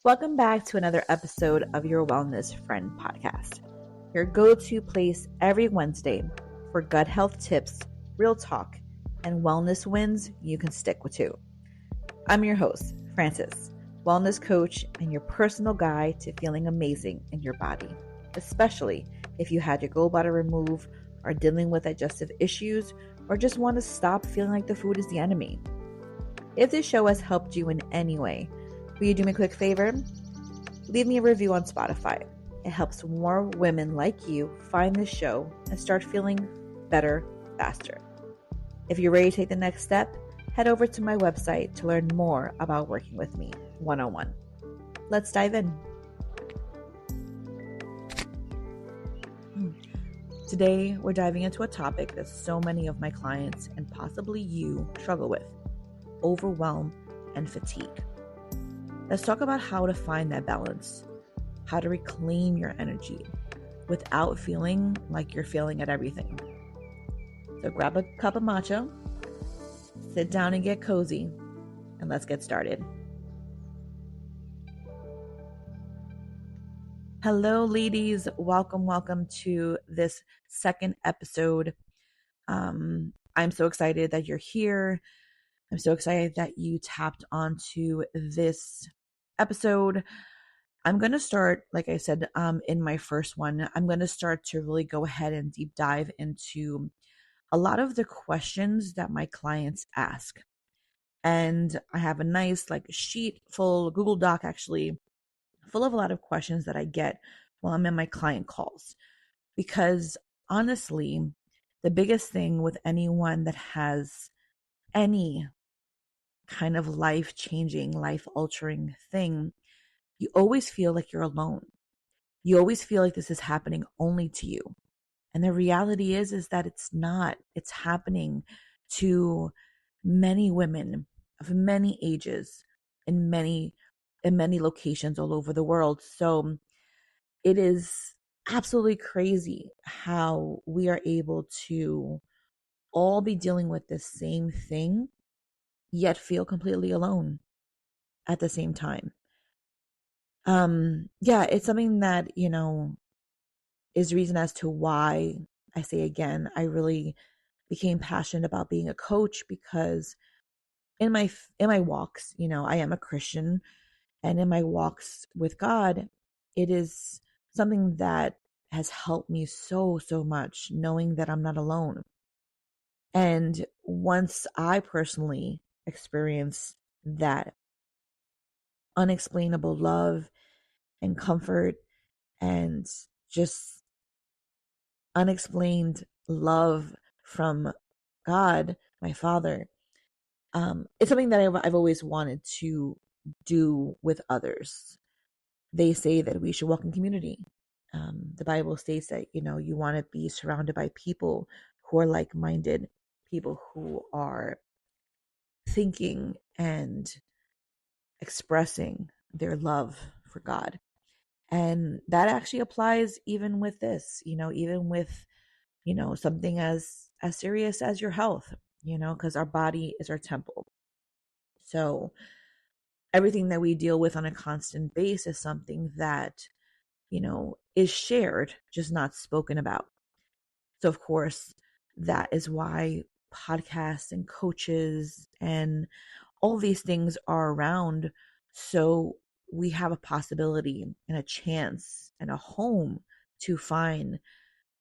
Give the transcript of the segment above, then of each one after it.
Welcome back to another episode of your Wellness Friend podcast, your go-to place every Wednesday for gut health tips, real talk, and wellness wins you can stick with too. I'm your host, Frances, wellness coach and your personal guide to feeling amazing in your body, especially if you had your gallbladder removed, are dealing with digestive issues, or just want to stop feeling like the food is the enemy. If this show has helped you in any way, will you do me a quick favor? Leave me a review on Spotify. It helps more women like you find this show and start feeling better faster. If you're ready to take the next step, head over to my website to learn more about working with me one-on-one. Let's dive in. Today, we're diving into a topic that so many of my clients and possibly you struggle with: overwhelm and fatigue. Let's talk about how to find that balance, how to reclaim your energy without feeling like you're failing at everything. So grab a cup of matcha, sit down and get cozy, and let's get started. Hello, ladies. Welcome to this second episode. I'm so excited that you're here. I'm so excited that you tapped onto this episode. I'm going to start, like I said, in my first one, I'm going to start to really go ahead and deep dive into a lot of the questions that my clients ask. And I have a nice sheet full, Google Doc actually, full of a lot of questions that I get while I'm in my client calls. Because honestly, the biggest thing with anyone that has any kind of life-changing, life-altering thing, you always feel like you're alone. You always feel like this is happening only to you. And the reality is that it's not. It's happening to many women of many ages in many locations all over the world. So it is absolutely crazy how we are able to all be dealing with the same thing, yet feel completely alone at the same time. It's something that, is reason as to why I say again, I really became passionate about being a coach, because in my walks, I am a Christian, and in my walks with God, it is something that has helped me so much, knowing that I'm not alone. And once I personally experienced that unexplainable love and comfort and just unexplained love from God, my Father, it's something that I've always wanted to do with others. They say that we should walk in community. The Bible states that, you want to be surrounded by people who are like-minded, people who are thinking and expressing their love for God. And that actually applies even with this, even with, something as serious as your health, because our body is our temple. So everything that we deal with on a constant basis is something that, is shared, just not spoken about. So of course, that is why podcasts and coaches and all these things are around. So we have a possibility and a chance and a home to find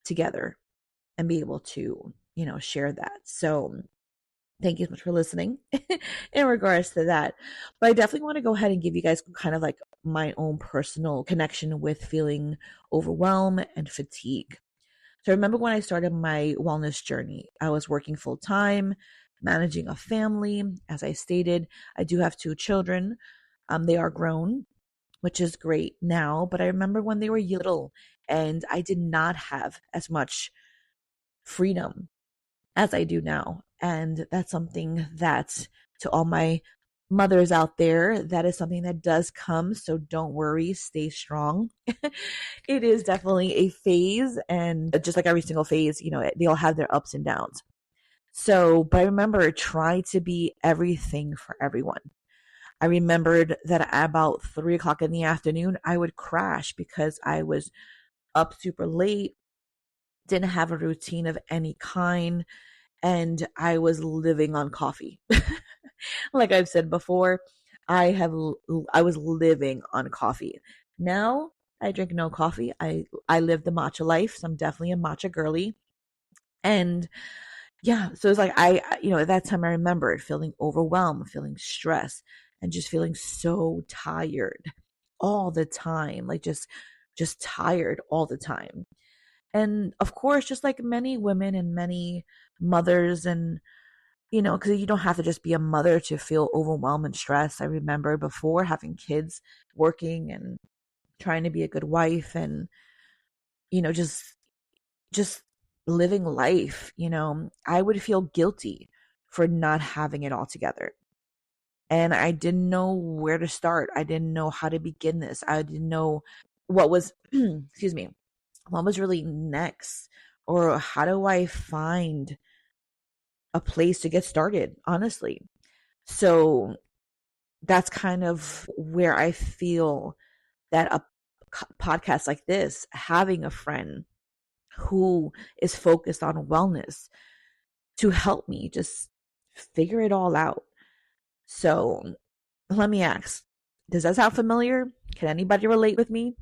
together and be able to, share that. So thank you so much for listening in regards to that. But I definitely want to go ahead and give you guys kind of like my own personal connection with feeling overwhelmed and fatigue. So I remember when I started my wellness journey, I was working full time, managing a family. As I stated, I do have 2 children. They are grown, which is great now. But I remember when they were little and I did not have as much freedom as I do now. And that's something that, to all my mothers out there, that is something that does come. So don't worry, stay strong. It is definitely a phase, and just like every single phase, they all have their ups and downs. So, but I remember, try to be everything for everyone. I remembered that at about 3 o'clock in the afternoon, I would crash because I was up super late, didn't have a routine of any kind, and I was living on coffee. Like I've said before, I was living on coffee. Now I drink no coffee. I live the matcha life, so I'm definitely a matcha girly. And yeah, so it's like at that time I remember feeling overwhelmed, feeling stressed, and just feeling so tired all the time, like just tired all the time. And of course, just like many women and many mothers, and because you don't have to just be a mother to feel overwhelmed and stressed. I remember before having kids, working and trying to be a good wife, and just living life. I would feel guilty for not having it all together. And I didn't know where to start. I didn't know how to begin this. I didn't know what was, excuse me, what was really next, or how do I find a place to get started, honestly. So that's kind of where I feel that a podcast like this, having a friend who is focused on wellness to help me just figure it all out. So let me ask, does that sound familiar? Can anybody relate with me?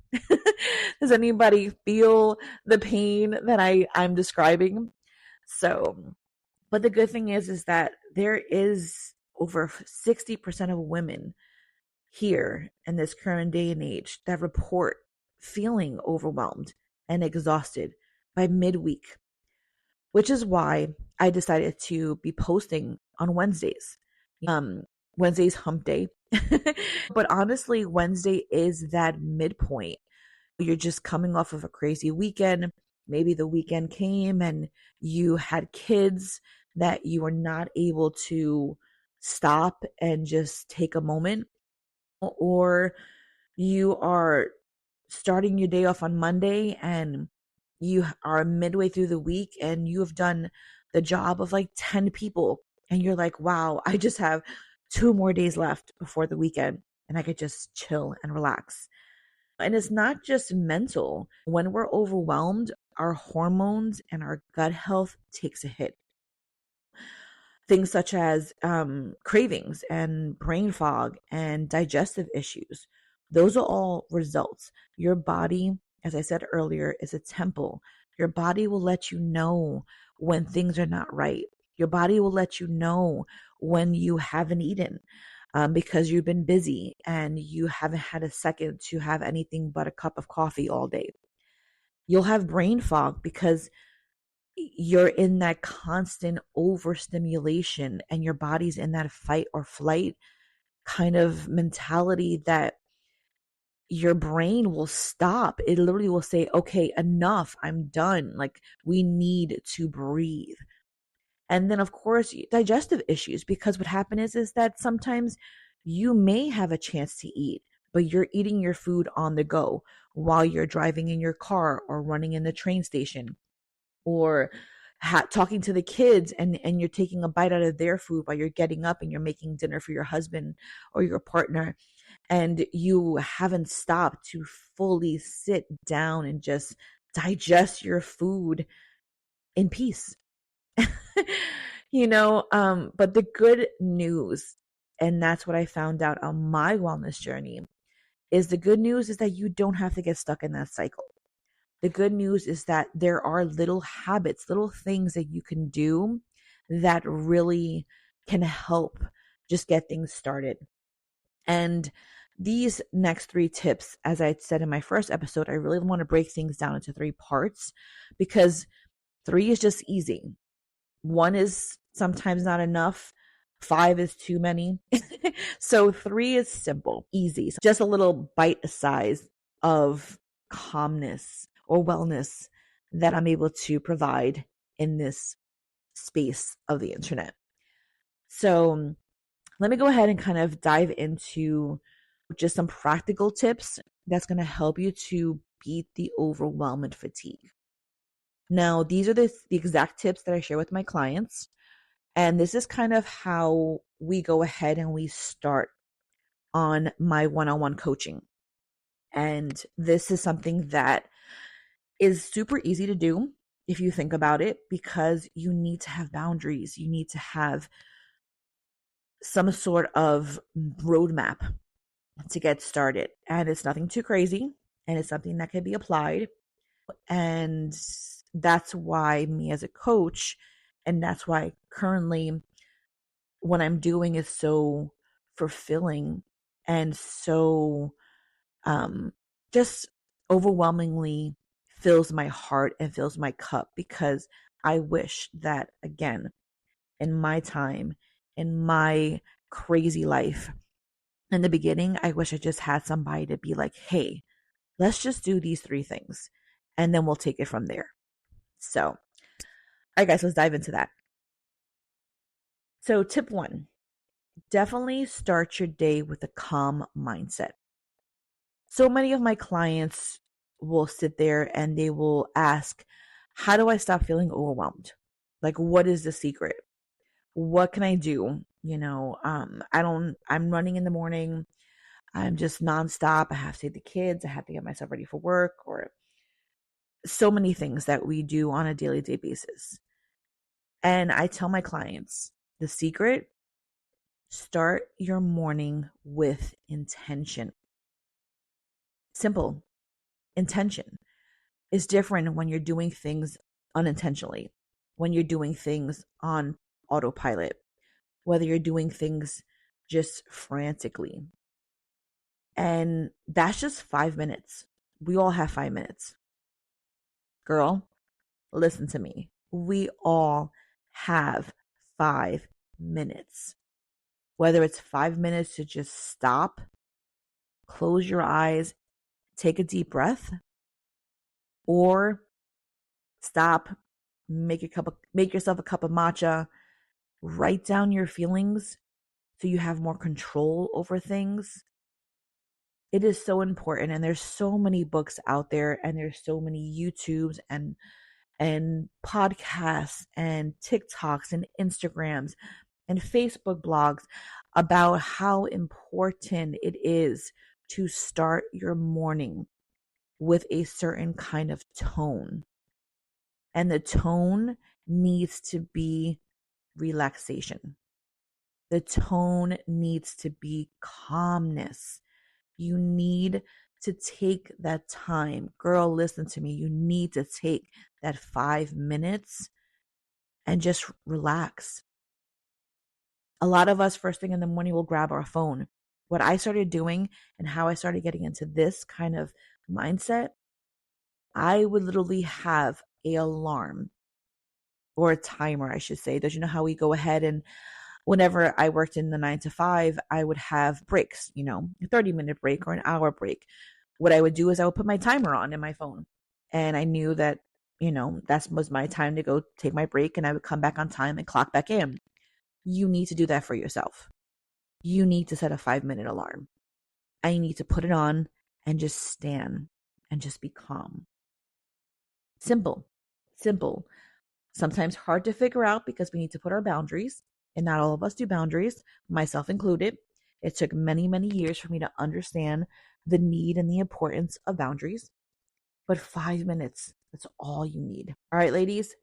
Does anybody feel the pain that I'm describing? So, but the good thing is that there is over 60% of women here in this current day and age that report feeling overwhelmed and exhausted by midweek, which is why I decided to be posting on Wednesdays. Wednesday's hump day. But honestly, Wednesday is that midpoint. You're just coming off of a crazy weekend. Maybe the weekend came and you had kids that you were not able to stop and just take a moment, or you are starting your day off on Monday and you are midway through the week and you have done the job of like 10 people, and you're like, wow, I just have 2 more days left before the weekend and I could just chill and relax. And it's not just mental. When we're overwhelmed, our hormones and our gut health takes a hit. Things such as cravings and brain fog and digestive issues. Those are all results. Your body, as I said earlier, is a temple. Your body will let you know when things are not right. Your body will let you know when you haven't eaten, because you've been busy and you haven't had a second to have anything but a cup of coffee all day. You'll have brain fog because you're in that constant overstimulation and your body's in that fight or flight kind of mentality that your brain will stop. It literally will say, okay, enough, I'm done. Like, we need to breathe. And then, of course, digestive issues, because what happens is that sometimes you may have a chance to eat, but you're eating your food on the go while you're driving in your car or running in the train station, or talking to the kids, and you're taking a bite out of their food while you're getting up and you're making dinner for your husband or your partner, and you haven't stopped to fully sit down and just digest your food in peace. But the good news, and that's what I found out on my wellness journey, is the good news is that you don't have to get stuck in that cycle. The good news is that there are little habits, little things that you can do that really can help just get things started. And these next 3 tips, as I said in my first episode, I really want to break things down into 3 parts, because 3 is just easy. 1 is sometimes not enough. 5 is too many. So 3 is simple, easy, just a little bite size of calmness or wellness that I'm able to provide in this space of the internet. So let me go ahead and kind of dive into just some practical tips that's going to help you to beat the overwhelm and fatigue. Now, these are the exact tips that I share with my clients. And this is kind of how we go ahead and we start on my one-on-one coaching. And this is something that is super easy to do if you think about it, because you need to have boundaries. You need to have some sort of roadmap to get started. And it's nothing too crazy, and it's something that can be applied. And that's why me as a coach, and that's why currently what I'm doing is so fulfilling and so just overwhelmingly fills my heart and fills my cup, because I wish that, again, in my time, in my crazy life, in the beginning, I wish I just had somebody to be like, hey, let's just do these 3 things and then we'll take it from there. So, all right, guys, let's dive into that. So, tip 1, definitely start your day with a calm mindset. So many of my clients will sit there and they will ask, how do I stop feeling overwhelmed? Like, what is the secret? What can I do? I'm running in the morning. I'm just nonstop. I have to take the kids. I have to get myself ready for work, or so many things that we do on a daily basis. And I tell my clients, the secret, start your morning with intention. Simple. Intention is different when you're doing things unintentionally, when you're doing things on autopilot, whether you're doing things just frantically. And that's just 5 minutes. We all have 5 minutes. Girl, listen to me. We all have 5 minutes. Whether it's 5 minutes to just stop, close your eyes, take a deep breath, or stop, make yourself a cup of matcha, write down your feelings so you have more control over things. It is so important, and there's so many books out there, and there's so many YouTubes and podcasts and TikToks and Instagrams and Facebook blogs about how important it is to start your morning with a certain kind of tone. And the tone needs to be relaxation. The tone needs to be calmness. You need to take that time. Girl, listen to me. You need to take that 5 minutes and just relax. A lot of us first thing in the morning will grab our phone. What I started doing and how I started getting into this kind of mindset, I would literally have an alarm, or a timer, I should say. Don't you know how we go ahead and whenever I worked in the 9 to 5, I would have breaks, a 30-minute break or an hour break. What I would do is I would put my timer on in my phone. And I knew that, that was my time to go take my break, and I would come back on time and clock back in. You need to do that for yourself. You need to set a 5-minute alarm. I need to put it on and just stand and just be calm. Simple. Sometimes hard to figure out because we need to put our boundaries, and not all of us do boundaries, myself included. It took many, many years for me to understand the need and the importance of boundaries. But 5 minutes, that's all you need. All right, ladies,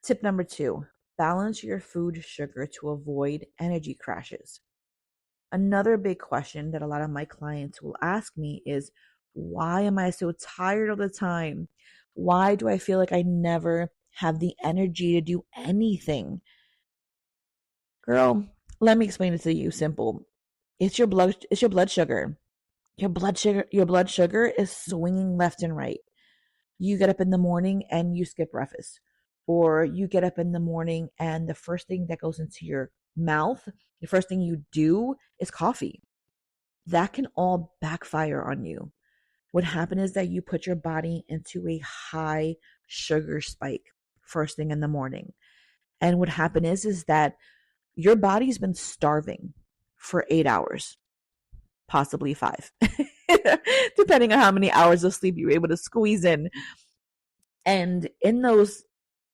tip number 2, balance your food sugar to avoid energy crashes. Another big question that a lot of my clients will ask me is, why am I so tired all the time? Why do I feel like I never have the energy to do anything? Girl, let me explain it to you simple. It's your blood sugar. Your blood sugar is swinging left and right. You get up in the morning and you skip breakfast, or you get up in the morning and the first thing that goes into your mouth, the first thing you do is coffee. That can all backfire on you. What happened is that you put your body into a high sugar spike first thing in the morning. And what happened is that your body's been starving for 8 hours, possibly 5, depending on how many hours of sleep you're able to squeeze in. And in those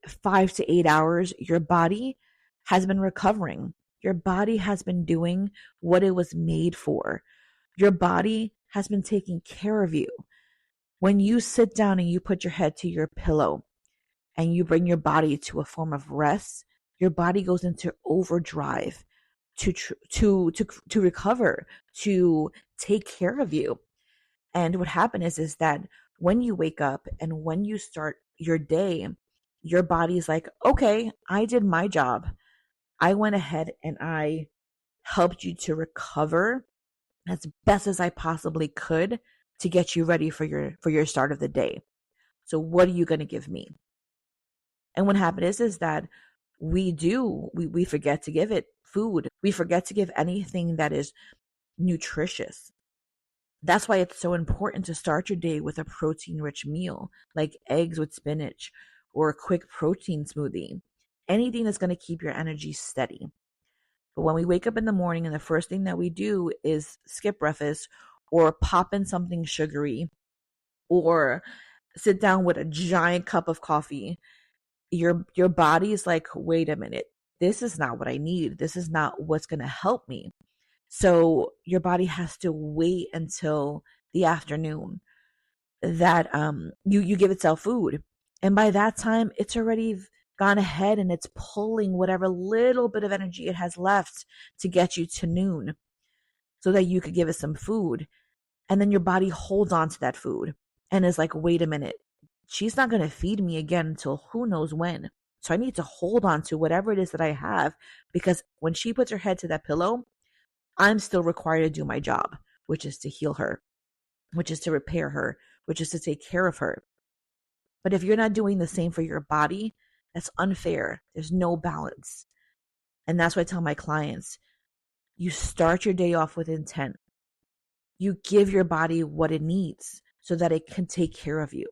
5 to 8 hours, your body has been recovering. Your body has been doing what it was made for, Your body has been taking care of you. When you sit down and you put your head to your pillow and you bring your body to a form of rest, your body goes into overdrive to recover, to take care of you. And what happens is that when you wake up and when you start your day, your body's like, okay, I did my job. I went ahead and I helped you to recover as best as I possibly could to get you ready for your start of the day. So what are you going to give me? And what happens is that we forget to give it food. We forget to give anything that is nutritious. That's why it's so important to start your day with a protein rich meal like eggs with spinach or a quick protein smoothie. Anything that's going to keep your energy steady. But when we wake up in the morning and the first thing that we do is skip breakfast or pop in something sugary or sit down with a giant cup of coffee, your body is like, wait a minute, this is not what I need. This is not what's going to help me. So your body has to wait until the afternoon that you give itself food. And by that time, it's already gone ahead and it's pulling whatever little bit of energy it has left to get you to noon so that you could give it some food. And then your body holds on to that food and is like, wait a minute, she's not going to feed me again until who knows when. So I need to hold on to whatever it is that I have, because when she puts her head to that pillow, I'm still required to do my job, which is to heal her, which is to repair her, which is to take care of her. But if you're not doing the same for your body, that's unfair. There's no balance. And that's why I tell my clients, you start your day off with intent. You give your body what it needs so that it can take care of you.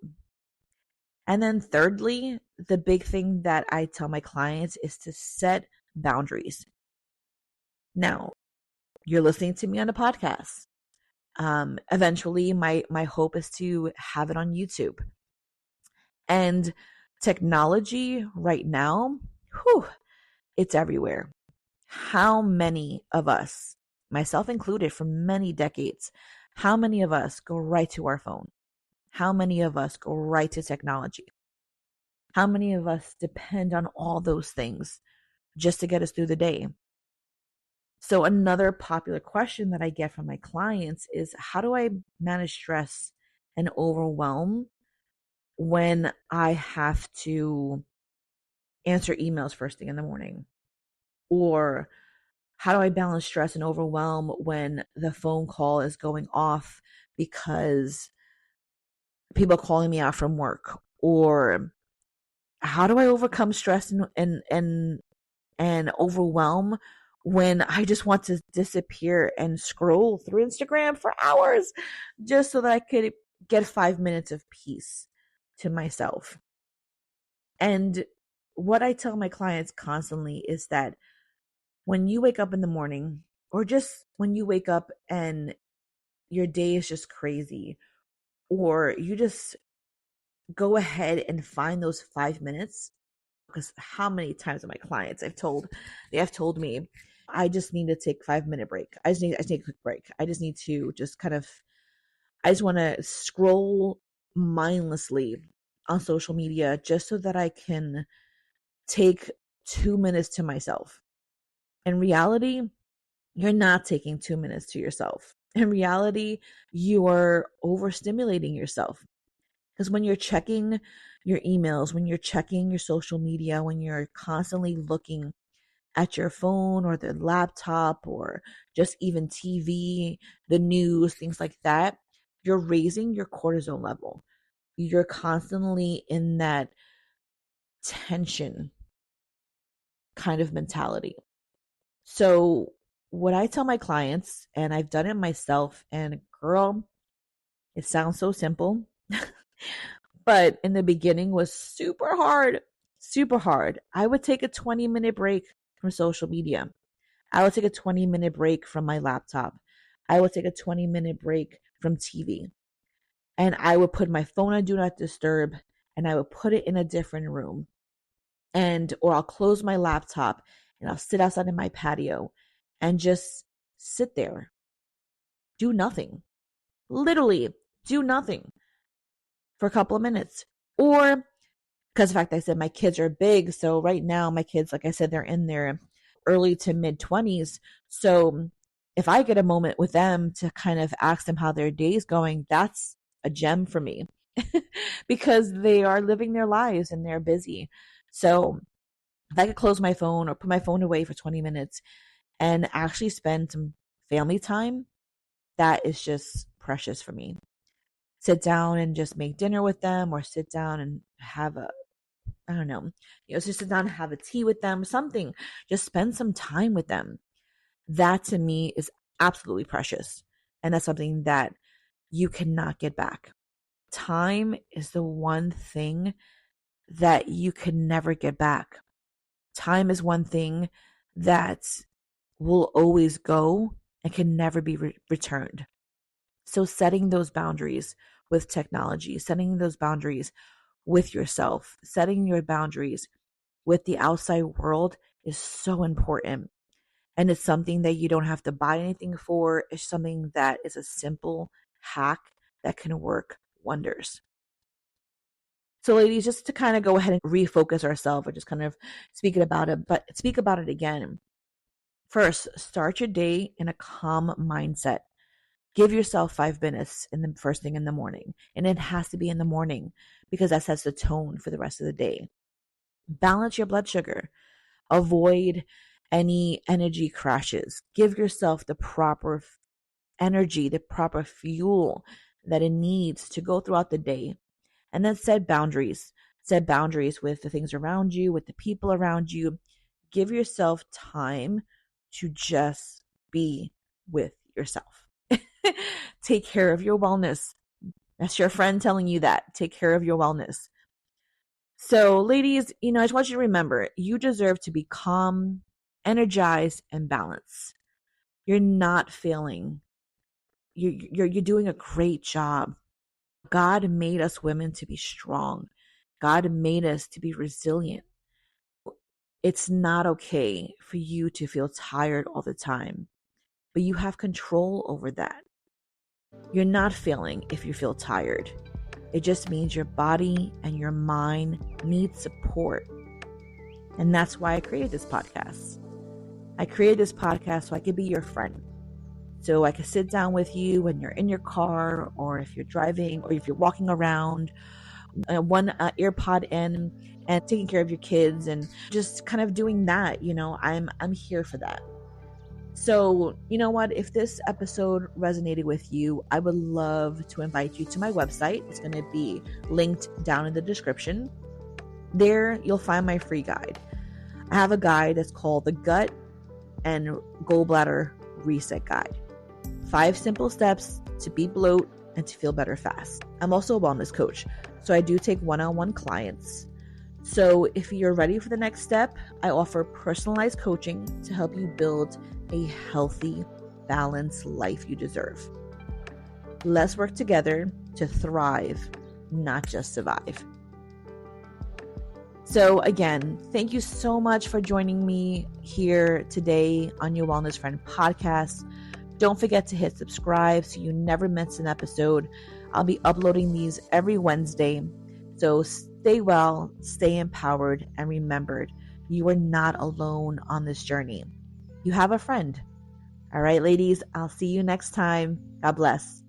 And then thirdly, the big thing that I tell my clients is to set boundaries. Now, you're listening to me on a podcast. Eventually, my hope is to have it on YouTube. And technology right now, it's everywhere. How many of us, myself included for many decades, how many of us go right to our phone? How many of us go right to technology? How many of us depend on all those things just to get us through the day? So another popular question that I get from my clients is, how do I manage stress and overwhelm when I have to answer emails first thing in the morning? Or how do I balance stress and overwhelm when the phone call is going off because people are calling me out from work? Or how do I overcome stress and overwhelm when I just want to disappear and scroll through Instagram for hours just so that I could get 5 minutes of peace to myself? And what I tell my clients constantly is that when you wake up in the morning, or just when you wake up and your day is just crazy, or you just go ahead and find those 5 minutes, because how many times have my clients they have told me, I just need to take 5 minute break. I just need a quick break. I just need to just kind of, I just want to scroll mindlessly on social media just so that I can take 2 minutes to myself. In reality, you're not taking 2 minutes to yourself. In reality, you are overstimulating yourself. Because when you're checking your emails, when you're checking your social media, when you're constantly looking at your phone or the laptop or just even TV, the news, things like that, you're raising your cortisol level. You're constantly in that tension kind of mentality. So, what I tell my clients, and I've done it myself, and girl, it sounds so simple, but in the beginning was super hard, super hard. I would take a 20-minute break from social media. I would take a 20-minute break from my laptop. I would take a 20-minute break from TV. And I would put my phone on Do Not Disturb, and I would put it in a different room. Or I'll close my laptop and I'll sit outside in my patio and just sit there do nothing. Literally, do nothing for a couple of minutes. Or, because the fact I said my kids are big, so right now my kids, like I said, they're in their early to mid 20s. So if I get a moment with them to kind of ask them how their day's going, that's a gem for me because they are living their lives and they're busy. So if I could close my phone or put my phone away for 20 minutes and actually spend some family time, that is just precious for me. Sit down and just make dinner with them, or sit down and have a, I don't know, just sit down and have a tea with them, something. Just spend some time with them. That to me is absolutely precious. And that's something that you cannot get back. Time is the one thing that you can never get back. Time is one thing that will always go and can never be returned. So setting those boundaries with technology, setting those boundaries with yourself, setting your boundaries with the outside world is so important. And it's something that you don't have to buy anything for. It's something that is a simple hack that can work wonders. So ladies, just to kind of go ahead and refocus ourselves or just kind of speak about it again. First, start your day in a calm mindset. Give yourself 5 minutes in the first thing in the morning. And it has to be in the morning because that sets the tone for the rest of the day. Balance your blood sugar. Avoid any energy crashes. Give yourself the proper energy, the proper fuel that it needs to go throughout the day. And then set boundaries. Set boundaries with the things around you, with the people around you. Give yourself time to just be with yourself. Take care of your wellness. That's your friend telling you that. Take care of your wellness. So, ladies, I just want you to remember, you deserve to be calm, energized, and balanced. You're not failing. You're doing a great job. God made us women to be strong. God made us to be resilient. It's not okay for you to feel tired all the time, but you have control over that. You're not failing if you feel tired. It just means your body and your mind need support. And that's why I created this podcast. I created this podcast so I could be your friend. So I could sit down with you when you're in your car, or if you're driving, or if you're walking around, one earpod in and taking care of your kids and just kind of doing that. I'm here for that. So, you know what? If this episode resonated with you, I would love to invite you to my website. It's going to be linked down in the description. There, you'll find my free guide. I have a guide that's called the Gut and Gallbladder Reset Guide. 5 simple steps to beat bloat and to feel better fast. I'm also a wellness coach, so I do take one-on-one clients. So if you're ready for the next step, I offer personalized coaching to help you build a healthy, balanced life you deserve. Let's work together to thrive, not just survive. So again, thank you so much for joining me here today on your Wellness Friend podcast. Don't forget to hit subscribe so you never miss an episode. I'll be uploading these every Wednesday. So stay well, stay empowered, and remembered, you are not alone on this journey. You have a friend. All right, ladies, I'll see you next time. God bless.